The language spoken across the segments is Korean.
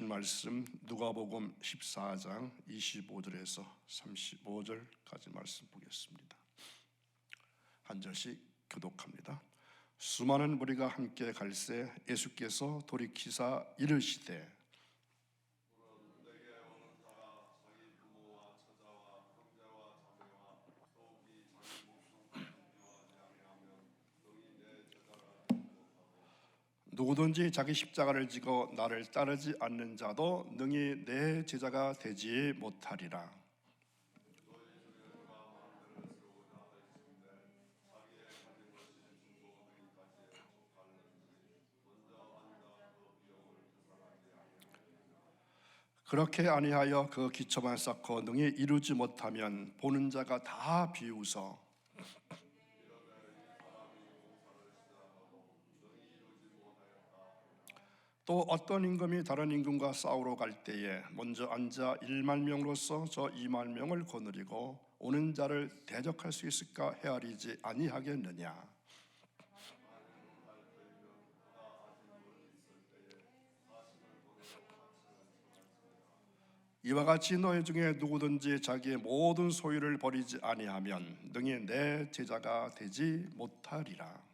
말씀 누가복음 14장 25절에서 35절까지 말씀 보겠습니다. 한 절씩 교독합니다. 수많은 무리가 함께 갈새 예수께서 돌이키사 이르시되 누구든지 자기 십자가를 지고 나를 따르지 않는 자도 능히 내 제자가 되지 못하리라. 그렇게 아니하여 그 기초만 쌓고 능히 이루지 못하면 보는 자가 다 비웃어 또 어떤 임금이 다른 임금과 싸우러 갈 때에 먼저 앉아 1만 명으로서 저 2만 명을 거느리고 오는 자를 대적할 수 있을까 헤아리지 아니하겠느냐. 이와 같이 너희 중에 누구든지 자기의 모든 소유를 버리지 아니하면 능히 내 제자가 되지 못하리라.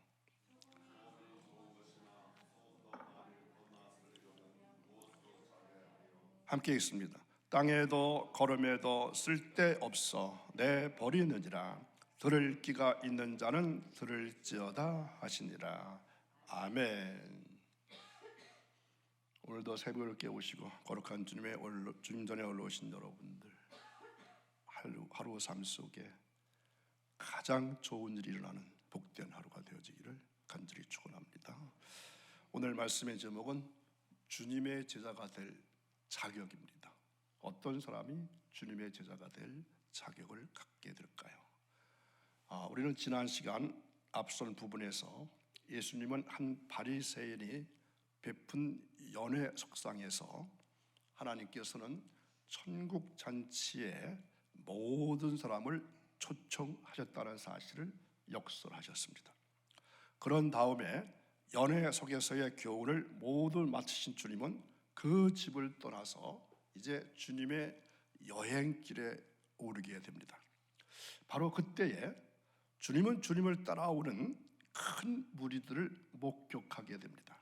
함께 있습니다. 땅에도 걸음에도 쓸데없어 내 버리느니라. 들을 귀가 있는 자는 들을지어다 하시니라. 아멘. 오늘도 새벽을 깨우시고 거룩한 주님 전에 올라오신 여러분들, 하루 삶 속에 가장 좋은 일이 일어나는 복된 하루가 되어지기를 간절히 축원합니다. 오늘 말씀의 제목은 주님의 제자가 될 자격입니다. 어떤 사람이 주님의 제자가 될 자격을 갖게 될까요? 우리는 지난 시간 앞선 부분에서 예수님은 한 바리새인이 베푼 연회 속상에서 하나님께서는 천국 잔치에 모든 사람을 초청하셨다는 사실을 역설하셨습니다. 그런 다음에 연회 속에서의 교훈을 모두 마치신 주님은 그 집을 떠나서 이제 주님의 여행길에 오르게 됩니다. 바로 그때에 주님은 주님을 따라오는 큰 무리들을 목격하게 됩니다.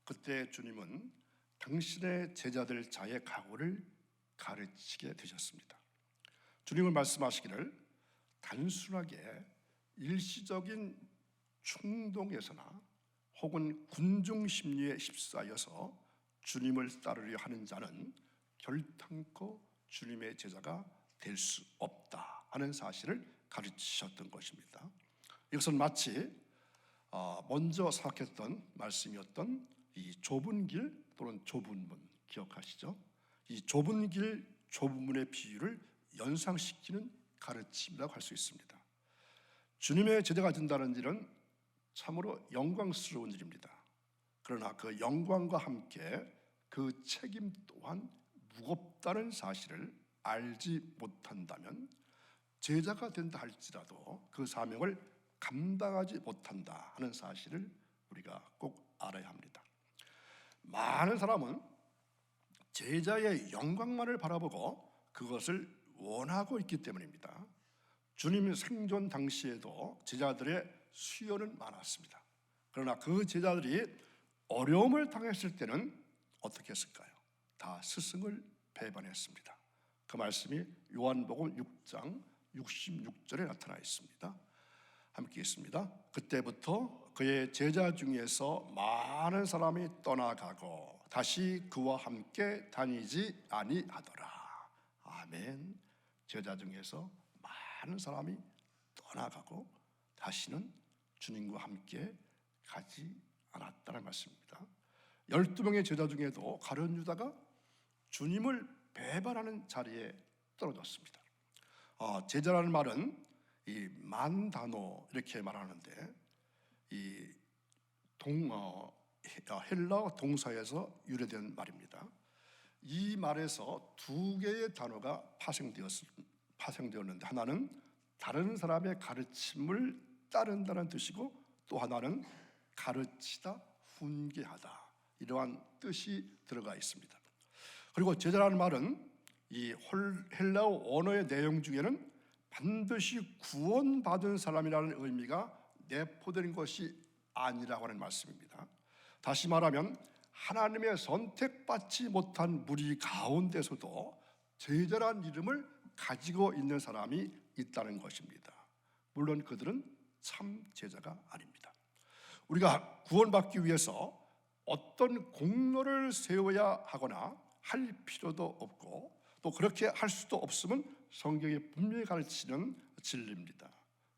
그때 주님은 당신의 제자들 자의 각오를 가르치게 되셨습니다. 주님은 말씀하시기를 단순하게 일시적인 충동에서나 혹은 군중 심리에 휩싸여서 주님을 따르려 하는 자는 결단코 주님의 제자가 될 수 없다 하는 사실을 가르치셨던 것입니다. 이것은 마치 먼저 생각했던 말씀이었던 이 좁은 길 또는 좁은 문 기억하시죠? 이 좁은 길, 좁은 문의 비유를 연상시키는 가르침이라고 할 수 있습니다. 주님의 제자가 된다는 일은 참으로 영광스러운 일입니다. 그러나 그 영광과 함께 그 책임 또한 무겁다는 사실을 알지 못한다면 제자가 된다 할지라도 그 사명을 감당하지 못한다 하는 사실을 우리가 꼭 알아야 합니다. 많은 사람은 제자의 영광만을 바라보고 그것을 원하고 있기 때문입니다. 주님 생존 당시에도 제자들의 수요는 많았습니다. 그러나 그 제자들이 어려움을 당했을 때는 어떻게 했을까요? 다 스승을 배반했습니다. 그 말씀이 요한복음 6장 66절에 나타나 있습니다. 함께 있습니다. 그때부터 그의 제자 중에서 많은 사람이 떠나가고 다시 그와 함께 다니지 아니하더라. 아멘. 제자 중에서 많은 사람이 떠나가고 다시는 주님과 함께 가지 않았다는 말씀입니다. 12명의 제자 중에도 가룟 유다가 주님을 배반하는 자리에 떨어졌습니다. 제자라는 말은 이 만다노 이렇게 말하는데 이 헬라어 동사에서 유래된 말입니다. 이 말에서 두 개의 단어가 파생되었는데 하나는 다른 사람의 가르침을 따른다는 뜻이고 또 하나는 가르치다, 훈계하다 이러한 뜻이 들어가 있습니다. 그리고 제자라는 말은 이 헬라어 언어의 내용 중에는 반드시 구원받은 사람이라는 의미가 내포된 것이 아니라고 하는 말씀입니다. 다시 말하면 하나님의 선택받지 못한 무리 가운데서도 제자라는 이름을 가지고 있는 사람이 있다는 것입니다. 물론 그들은 참 제자가 아닙니다. 우리가 구원받기 위해서 어떤 공로를 세워야 하거나 할 필요도 없고 또 그렇게 할 수도 없음은 성경이 분명히 가르치는 진리입니다.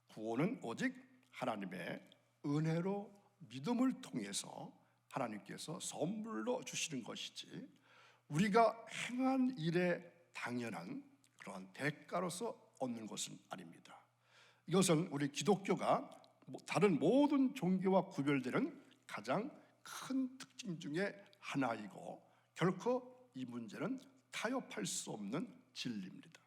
구원은 오직 하나님의 은혜로 믿음을 통해서 하나님께서 선물로 주시는 것이지 우리가 행한 일에 당연한 그러한 대가로서 얻는 것은 아닙니다. 이것은 우리 기독교가 다른 모든 종교와 구별되는 가장 큰 특징 중에 하나이고 결코 이 문제는 타협할 수 없는 진리입니다.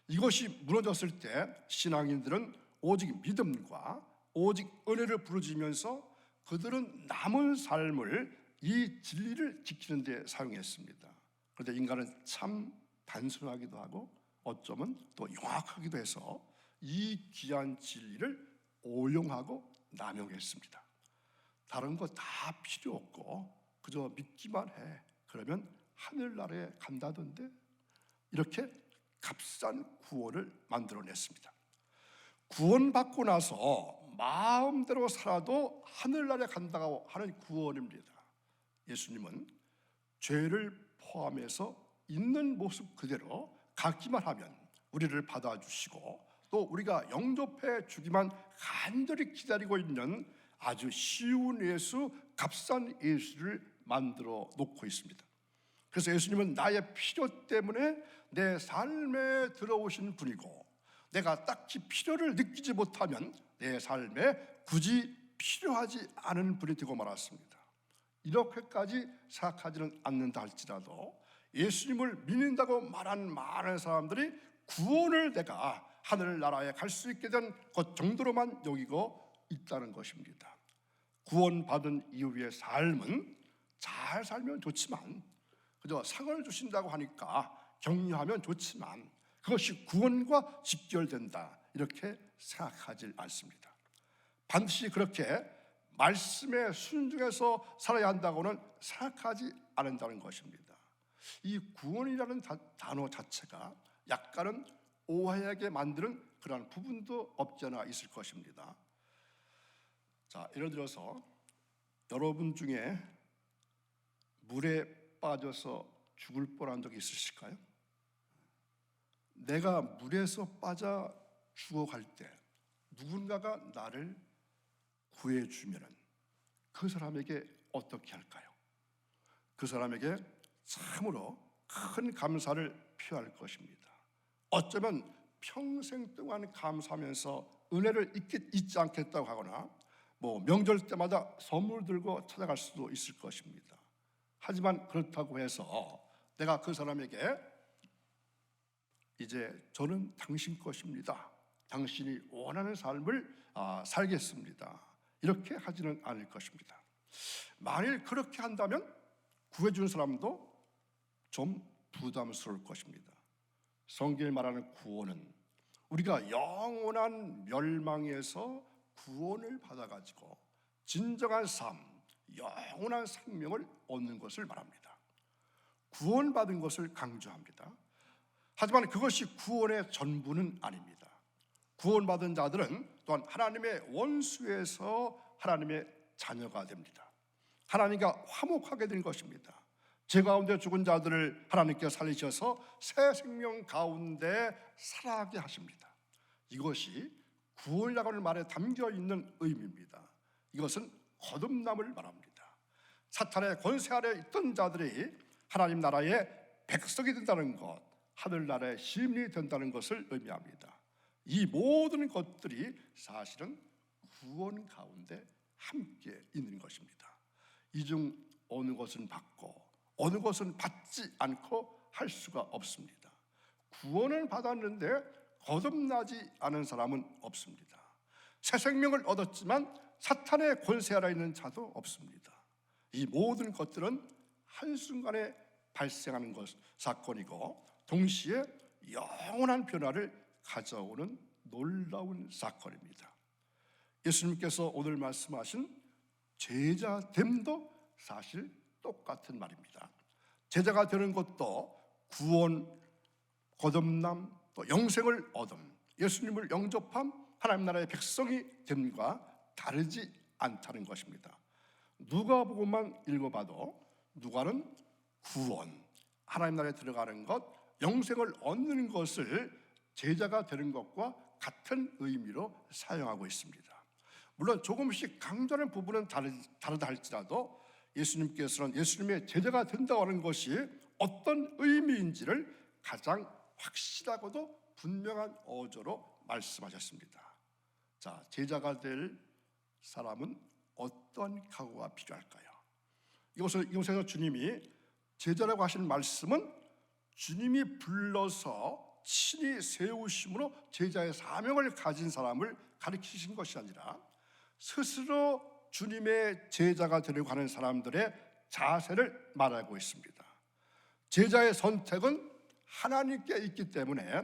이것이 무너졌을 때 신앙인들은 오직 믿음과 오직 은혜를 부르짖으면서 그들은 남은 삶을 이 진리를 지키는 데 사용했습니다. 그런데 인간은 참 단순하기도 하고 어쩌면 또 영악하기도 해서 이 귀한 진리를 오용하고 남용했습니다. 다른 거 다 필요 없고 그저 믿기만 해. 그러면 하늘나라에 간다던데 이렇게 값싼 구원을 만들어냈습니다. 구원받고 나서 마음대로 살아도 하늘나라에 간다고 하는 구원입니다. 예수님은 죄를 포함해서 있는 모습 그대로 갖기만 하면 우리를 받아주시고 또 우리가 영접해 주기만 간절히 기다리고 있는 아주 쉬운 예수, 값싼 예수를 만들어 놓고 있습니다. 그래서 예수님은 나의 필요 때문에 내 삶에 들어오신 분이고 내가 딱히 필요를 느끼지 못하면 내 삶에 굳이 필요하지 않은 분이 되고 말았습니다. 이렇게까지 생각하지는 않는다 할지라도 예수님을 믿는다고 말한 많은 사람들이 구원을 내가 하늘나라에 갈 수 있게 된 것 정도로만 여기고 있다는 것입니다. 구원받은 이후의 삶은 잘 살면 좋지만 그저 상을 주신다고 하니까 격려하면 좋지만 그것이 구원과 직결된다 이렇게 생각하지 않습니다. 반드시 그렇게 말씀에 순종해서 살아야 한다고는 생각하지 않는다는 것입니다. 이 구원이라는 단어 자체가 약간은 오해하게 만드는 그러한 부분도 없지 않아 있을 것입니다. 자, 예를 들어서 여러분 중에 물에 빠져서 죽을 뻔한 적이 있으실까요? 내가 물에서 빠져 죽어갈 때 누군가가 나를 구해주면 그 사람에게 어떻게 할까요? 그 사람에게 참으로 큰 감사를 표할 것입니다. 어쩌면 평생 동안 감사하면서 은혜를 잊지 않겠다고 하거나 명절 때마다 선물 들고 찾아갈 수도 있을 것입니다. 하지만 그렇다고 해서 내가 그 사람에게 이제 저는 당신 것입니다. 당신이 원하는 삶을 살겠습니다. 이렇게 하지는 않을 것입니다. 만일 그렇게 한다면 구해주는 사람도 좀 부담스러울 것입니다. 성경이 말하는 구원은 우리가 영원한 멸망에서 구원을 받아가지고 진정한 삶, 영원한 생명을 얻는 것을 말합니다. 구원받은 것을 강조합니다. 하지만 그것이 구원의 전부는 아닙니다. 구원받은 자들은 또한 하나님의 원수에서 하나님의 자녀가 됩니다. 하나님과 화목하게 된 것입니다. 죄 가운데 죽은 자들을 하나님께 살리셔서 새 생명 가운데 살아가게 하십니다. 이것이 구원이라고 하는 말에 담겨있는 의미입니다. 이것은 거듭남을 말합니다. 사탄의 권세 아래 있던 자들이 하나님 나라의 백성이 된다는 것, 하늘나라의 시민이 된다는 것을 의미합니다. 이 모든 것들이 사실은 구원 가운데 함께 있는 것입니다. 이 중 어느 것은 받고 어느 것은 받지 않고 할 수가 없습니다. 구원을 받았는데 거듭나지 않은 사람은 없습니다. 새 생명을 얻었지만 사탄의 권세 아래 있는 자도 없습니다. 이 모든 것들은 한순간에 발생하는 사건이고 동시에 영원한 변화를 가져오는 놀라운 사건입니다. 예수님께서 오늘 말씀하신 제자됨도 사실 똑같은 말입니다. 제자가 되는 것도 구원, 거듭남, 또 영생을 얻음, 예수님을 영접함, 하나님 나라의 백성이 됨과 다르지 않다는 것입니다. 누가복음만 읽어봐도 누가는 구원, 하나님 나라에 들어가는 것, 영생을 얻는 것을 제자가 되는 것과 같은 의미로 사용하고 있습니다. 물론 조금씩 강조하는 부분은 다르다 할지라도 예수님께서는 예수님의 제자가 된다고 하는 것이 어떤 의미인지를 가장 확실하고도 분명한 어조로 말씀하셨습니다. 자, 제자가 될 사람은 어떤 각오가 필요할까요? 이곳에서 주님이 제자라고 하신 말씀은 주님이 불러서 친히 세우심으로 제자의 사명을 가진 사람을 가리키신 것이 아니라 스스로 주님의 제자가 되려고 하는 사람들의 자세를 말하고 있습니다. 제자의 선택은 하나님께 있기 때문에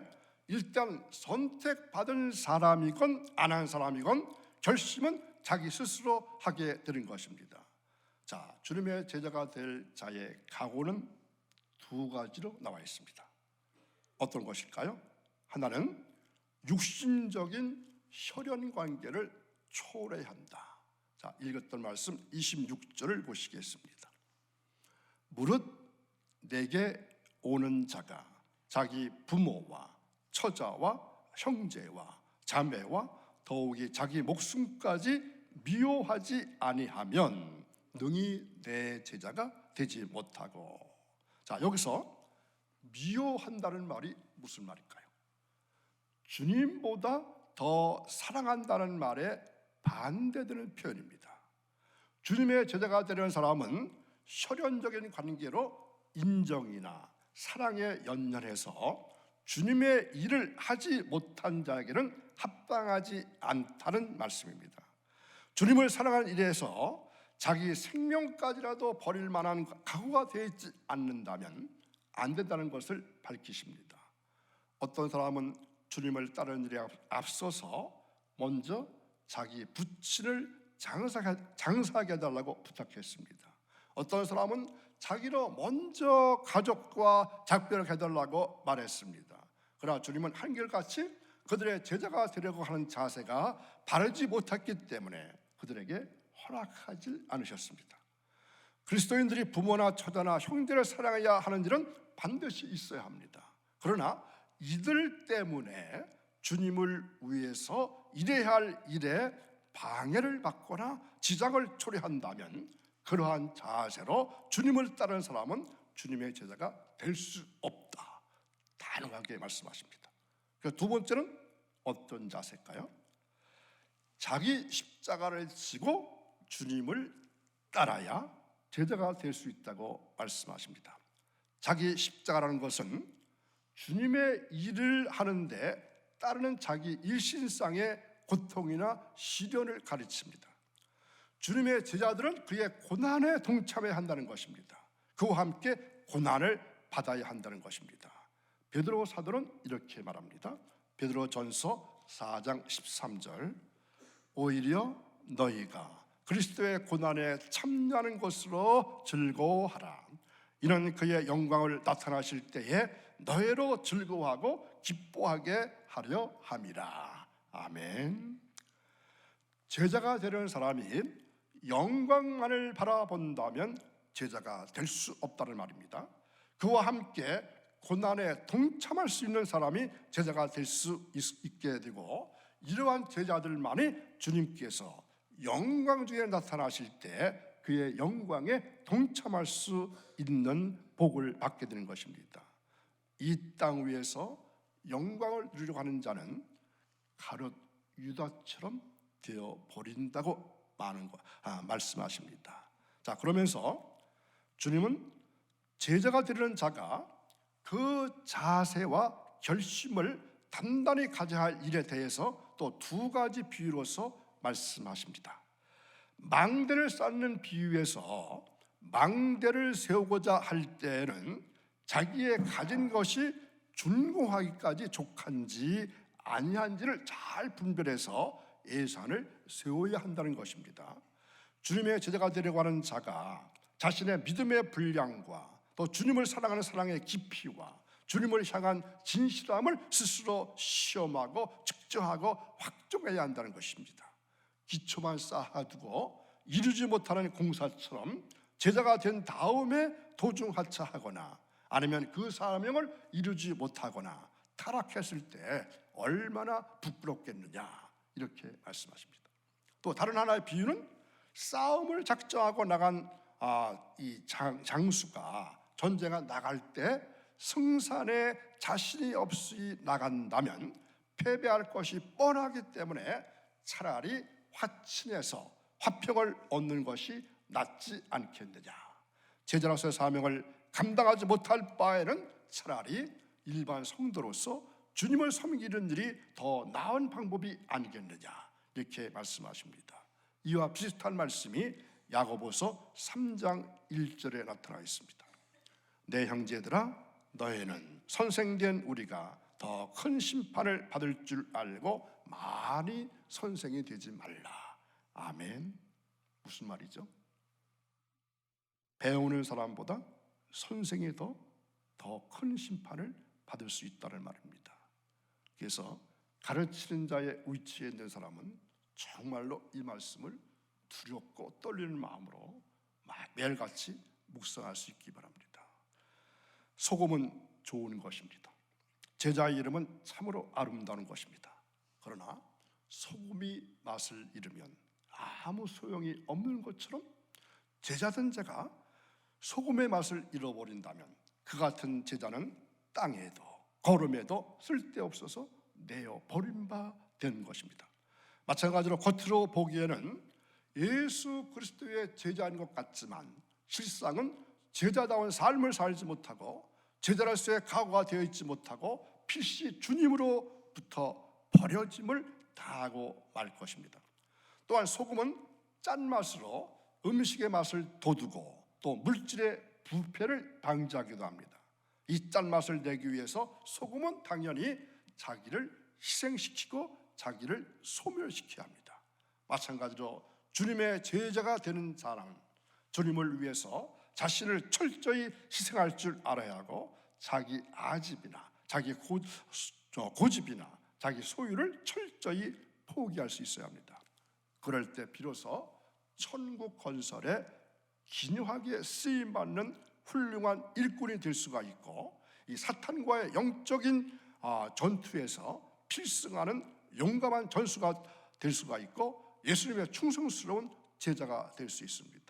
일단 선택받은 사람이건 안 한 사람이건 결심은 자기 스스로 하게 되는 것입니다. 자, 주님의 제자가 될 자의 각오는 두 가지로 나와 있습니다. 어떤 것일까요? 하나는 육신적인 혈연 관계를 초래한다. 자, 읽었던 말씀 26절을 보시겠습니다. 무릇 내게 오는 자가 자기 부모와 처자와 형제와 자매와 더욱이 자기 목숨까지 미워하지 아니하면 능히 내 제자가 되지 못하고. 자, 여기서 미워한다는 말이 무슨 말일까요? 주님보다 더 사랑한다는 말에 반대되는 표현입니다. 주님의 제자가 되려는 사람은 혈연적인 관계로 인정이나 사랑에 연연해서 주님의 일을 하지 못한 자에게는 합당하지 않다는 말씀입니다. 주님을 사랑하는 일에서 자기 생명까지라도 버릴 만한 각오가 되어 있지 않는다면 안 된다는 것을 밝히십니다. 어떤 사람은 주님을 따르는 일에 앞서서 먼저 자기 부친을 장사하게 해달라고 부탁했습니다. 어떤 사람은 자기로 먼저 가족과 작별을 해달라고 말했습니다. 그러나 주님은 한결같이 그들의 제자가 되려고 하는 자세가 바르지 못했기 때문에 그들에게 허락하지 않으셨습니다. 그리스도인들이 부모나 처자나 형제를 사랑해야 하는 일은 반드시 있어야 합니다. 그러나 이들 때문에 주님을 위해서 일해야 할 일에 방해를 받거나 지장을 초래한다면 그러한 자세로 주님을 따르는 사람은 주님의 제자가 될 수 없다, 단호하게 말씀하십니다. 두 번째는 어떤 자세일까요? 자기 십자가를 지고 주님을 따라야 제자가 될 수 있다고 말씀하십니다. 자기 십자가라는 것은 주님의 일을 하는데 따르는 자기 일신상의 고통이나 시련을 가르칩니다. 주님의 제자들은 그의 고난에 동참해야 한다는 것입니다. 그와 함께 고난을 받아야 한다는 것입니다. 베드로 사도는 이렇게 말합니다. 베드로전서 4장 13절, 오히려 너희가 그리스도의 고난에 참여하는 것으로 즐거워하라. 이는 그의 영광을 나타나실 때에 너희로 즐거워하고 기뻐하게 하려 함이라. 아멘. 제자가 되려는 사람이 영광만을 바라본다면 제자가 될 수 없다는 말입니다. 그와 함께 고난에 동참할 수 있는 사람이 제자가 될 수 있게 되고, 이러한 제자들만이 주님께서 영광 중에 나타나실 때 그의 영광에 동참할 수 있는 복을 받게 되는 것입니다. 이 땅 위에서 영광을 누리려고 하는 자는 가룟 유다처럼 되어 버린다고 말씀하십니다. 자, 그러면서 주님은 제자가 되려는 자가 그 자세와 결심을 단단히 가져야 할 일에 대해서 또 두 가지 비유로서 말씀하십니다. 망대를 쌓는 비유에서 망대를 세우고자 할 때에는 자기의 가진 것이 준공하기까지 족한지 아니한지를 잘 분별해서 예산을 세워야 한다는 것입니다. 주님의 제자가 되려고 하는 자가 자신의 믿음의 분량과 또 주님을 사랑하는 사랑의 깊이와 주님을 향한 진실함을 스스로 시험하고 측정하고 확정해야 한다는 것입니다. 기초만 쌓아두고 이루지 못하는 공사처럼 제자가 된 다음에 도중하차하거나 아니면 그 사명을 이루지 못하거나 타락했을 때 얼마나 부끄럽겠느냐, 이렇게 말씀하십니다. 또 다른 하나의 비유는 싸움을 작정하고 나간 이 장수가 전쟁에 나갈 때 승산에 자신이 없이 나간다면 패배할 것이 뻔하기 때문에 차라리 화친해서 화평을 얻는 것이 낫지 않겠느냐. 제자로서의 사명을 감당하지 못할 바에는 차라리 일반 성도로서 주님을 섬기는 일이 더 나은 방법이 아니겠느냐, 이렇게 말씀하십니다. 이와 비슷한 말씀이 야고보서 3장 1절에 나타나 있습니다. 내 형제들아, 너희는 선생된 우리가 더 큰 심판을 받을 줄 알고 많이 선생이 되지 말라. 아멘. 무슨 말이죠? 배우는 사람보다 선생이 더 큰 심판을 받을 수 있다는 말입니다. 그래서 가르치는 자의 위치에 있는 사람은 정말로 이 말씀을 두렵고 떨리는 마음으로 매일같이 묵상할 수 있기 바랍니다. 소금은 좋은 것입니다. 제자의 이름은 참으로 아름다운 것입니다. 그러나 소금이 맛을 잃으면 아무 소용이 없는 것처럼 제자된 자가 소금의 맛을 잃어버린다면 그 같은 제자는 땅에도 걸음에도 쓸데없어서 내어 버림받은 것입니다. 마찬가지로 겉으로 보기에는 예수 그리스도의 제자인 것 같지만 실상은 제자다운 삶을 살지 못하고 제자로서의 각오가 되어 있지 못하고 필시 주님으로부터 버려짐을 당하고 말 것입니다. 또한 소금은 짠맛으로 음식의 맛을 돋우고 또 물질의 부패를 방지하기도 합니다. 이 짠맛을 내기 위해서 소금은 당연히 자기를 희생시키고 자기를 소멸시켜야 합니다. 마찬가지로 주님의 제자가 되는 사람은 주님을 위해서 자신을 철저히 희생할 줄 알아야 하고 자기 아집이나 자기 고집이나 자기 소유를 철저히 포기할 수 있어야 합니다. 그럴 때 비로소 천국 건설에 기묘하게 쓰임받는 훌륭한 일꾼이 될 수가 있고 이 사탄과의 영적인 전투에서 필승하는 용감한 전수가 될 수가 있고 예수님의 충성스러운 제자가 될 수 있습니다.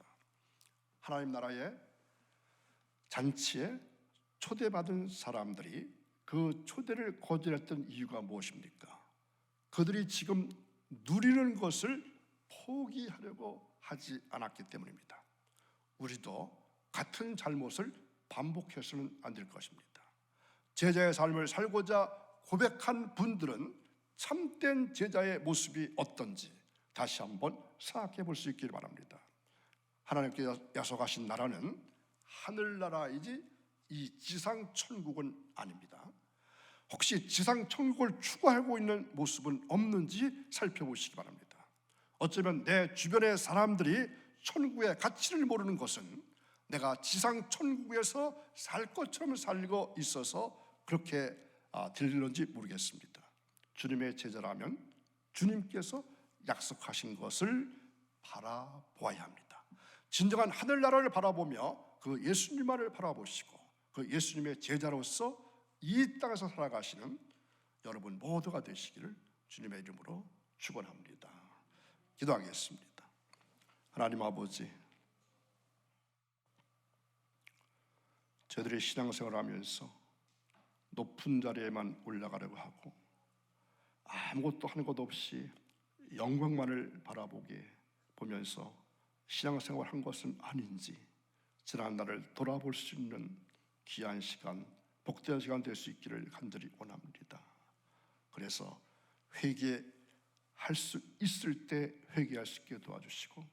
하나님 나라의 잔치에 초대받은 사람들이 그 초대를 거절했던 이유가 무엇입니까? 그들이 지금 누리는 것을 포기하려고 하지 않았기 때문입니다. 우리도 같은 잘못을 반복해서는 안 될 것입니다. 제자의 삶을 살고자 고백한 분들은 참된 제자의 모습이 어떤지 다시 한번 생각해 볼 수 있기를 바랍니다. 하나님께 약속하신 나라는 하늘나라이지 이 지상 천국은 아닙니다. 혹시 지상 천국을 추구하고 있는 모습은 없는지 살펴보시기 바랍니다. 어쩌면 내 주변의 사람들이 천국의 가치를 모르는 것은 내가 지상 천국에서 살 것처럼 살고 있어서 그렇게 들리는지 모르겠습니다. 주님의 제자라면 주님께서 약속하신 것을 바라보아야 합니다. 진정한 하늘나라를 바라보며 그 예수님만을 바라보시고 그 예수님의 제자로서 이 땅에서 살아가시는 여러분 모두가 되시기를 주님의 이름으로 축원합니다. 기도하겠습니다. 하나님 아버지, 저희들이 신앙생활을 하면서 높은 자리에만 올라가려고 하고 아무것도 하는 것 없이 영광만을 바라보게 보면서 신앙생활 한 것은 아닌지 지난 날을 돌아볼 수 있는 귀한 시간, 복된 시간 될 수 있기를 간절히 원합니다. 그래서 회개할 수 있을 때 회개할 수 있게 도와주시고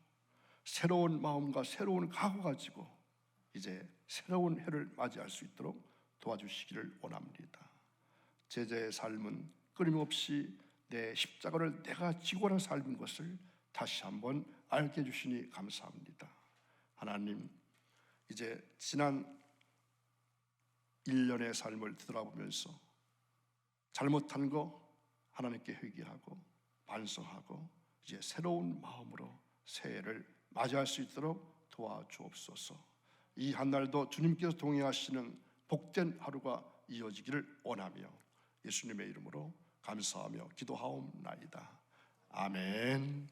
새로운 마음과 새로운 각오 가지고 이제 새로운 해를 맞이할 수 있도록 도와주시기를 원합니다. 제자의 삶은 끊임없이 내 십자가를 내가 지고 가는 삶인 것을 다시 한번 알게 해주시니 감사합니다. 하나님, 이제 지난 1년의 삶을 되돌아보면서 잘못한 거 하나님께 회개하고 반성하고 이제 새로운 마음으로 새해를 맞이할 수 있도록 도와주옵소서. 이 한 날도 주님께서 동행하시는 복된 하루가 이어지기를 원하며 예수님의 이름으로 감사하며 기도하옵나이다. 아멘.